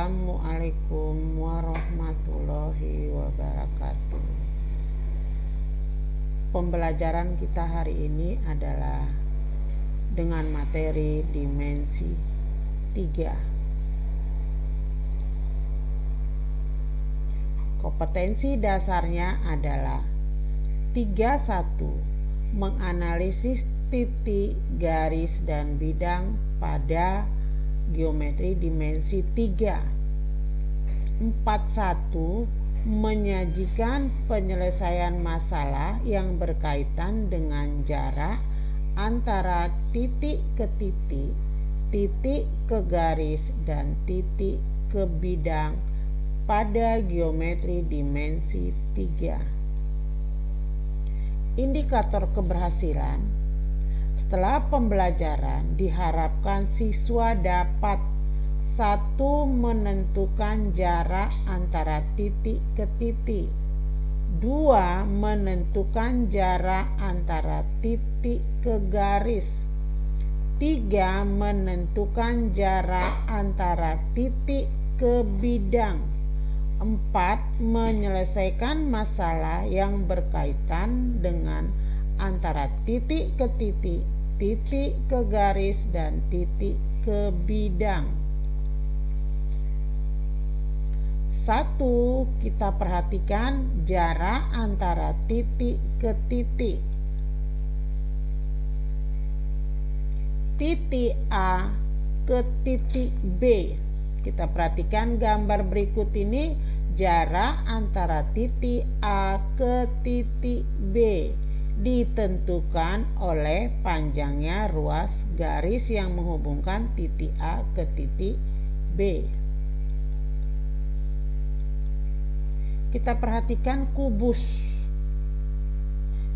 Assalamualaikum warahmatullahi wabarakatuh. Pembelajaran kita hari ini adalah dengan materi dimensi 3. Kompetensi dasarnya adalah 3.1. Menganalisis titik, garis, dan bidang pada geometri dimensi 3. 4.1. Menyajikan penyelesaian masalah yang berkaitan dengan jarak antara titik ke titik, titik ke garis, dan titik ke bidang pada geometri dimensi 3. Indikator keberhasilan. Setelah pembelajaran, diharapkan siswa dapat 1. Menentukan jarak antara titik ke titik. 2. Menentukan jarak antara titik ke garis. 3. Menentukan jarak antara titik ke bidang. 4. Menyelesaikan masalah yang berkaitan dengan antara titik ke titik, titik ke garis, dan titik ke bidang. 1. Kita perhatikan jarak antara titik ke titik. Titik A ke titik B. Kita perhatikan gambar berikut ini, jarak antara titik A ke titik B ditentukan oleh panjangnya ruas garis yang menghubungkan titik A ke titik B. Kita perhatikan kubus.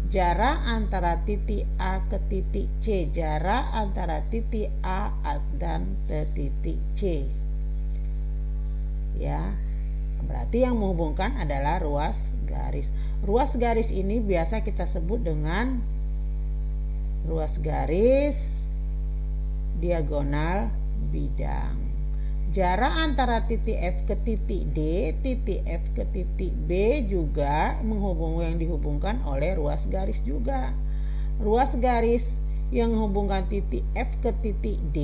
Jarak antara titik A ke titik C, jarak antara titik A dan ke titik C. Ya, berarti yang menghubungkan adalah ruas garis. Ruas garis ini biasa kita sebut dengan ruas garis diagonal bidang. Jarak antara titik F ke titik D, titik F ke titik B juga yang dihubungkan oleh ruas garis juga. Ruas garis yang menghubungkan titik F ke titik D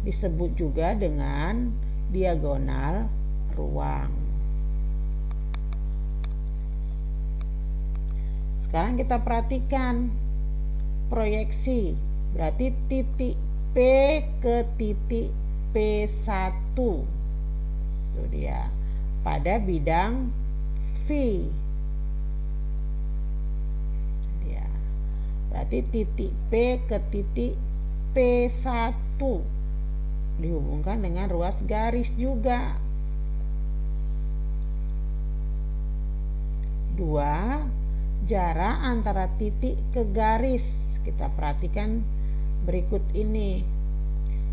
disebut juga dengan diagonal ruang. Sekarang kita perhatikan proyeksi. Berarti titik P ke titik P1. Itu dia. Pada bidang V. Ya. Berarti titik P ke titik P1 dihubungkan dengan ruas garis juga. 2. Jarak antara titik ke garis. Kita perhatikan berikut ini.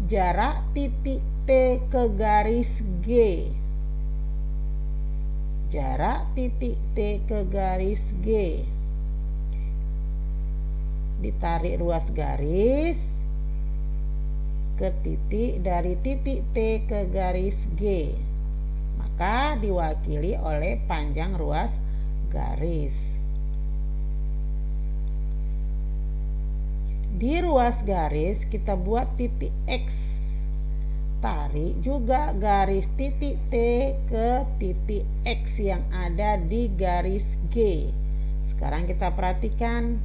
Jarak titik T ke garis G. Jarak titik T ke garis G. Ditarik ruas garis ke titik dari titik T ke garis G. Maka diwakili oleh panjang ruas garis. Di ruas garis kita buat titik X. Tarik juga garis titik T ke titik X yang ada di garis G. Sekarang kita perhatikan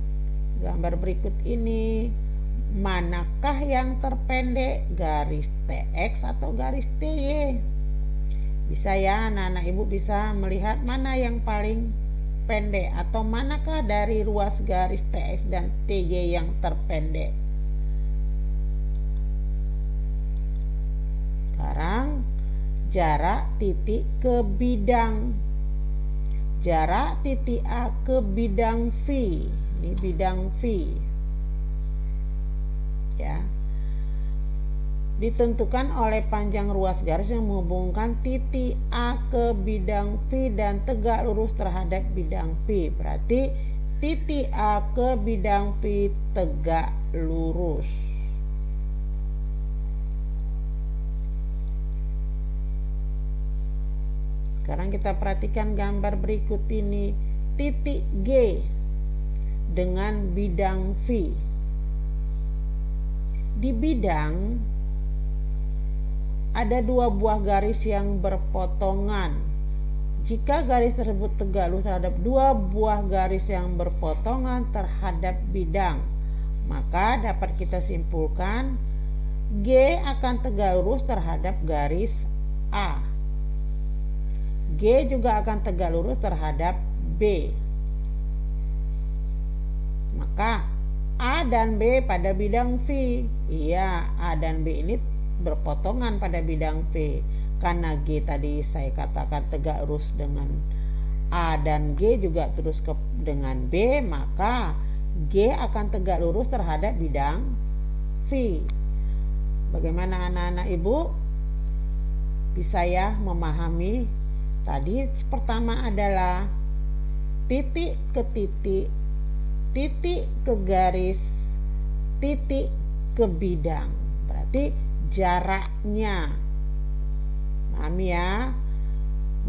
gambar berikut ini. Manakah yang terpendek, garis TX atau garis TY? Bisa ya, anak-anak ibu bisa melihat mana yang paling pendek atau manakah dari ruas garis TX dan TY yang terpendek. Sekarang jarak titik ke bidang. Jarak titik A ke bidang V. Ini bidang V. Ya. Ditentukan oleh panjang ruas garis yang menghubungkan titik A ke bidang V dan tegak lurus terhadap bidang V. Berarti titik A ke bidang V tegak lurus. Sekarang kita perhatikan gambar berikut ini. Titik G dengan bidang V. Di bidang ada dua buah garis yang berpotongan. Jika garis tersebut tegak lurus terhadap dua buah garis yang berpotongan terhadap bidang, maka dapat kita simpulkan G akan tegak lurus terhadap garis A. G juga akan tegak lurus terhadap B. Maka A dan B pada bidang V. Iya, A dan B ini berpotongan pada bidang V. Karena G tadi saya katakan tegak lurus dengan A dan G juga terus dengan B, maka G akan tegak lurus terhadap bidang V. Bagaimana anak-anak ibu? Bisa ya memahami? Tadi pertama adalah titik ke titik, titik ke garis, titik ke bidang. Berarti jaraknya. Pahami ya?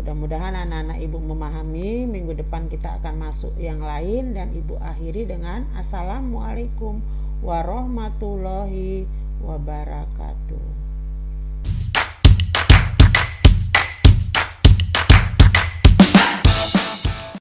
Mudah-mudahan anak-anak ibu memahami. Minggu depan kita akan masuk yang lain, dan ibu akhiri dengan Assalamualaikum warahmatullahi wabarakatuh.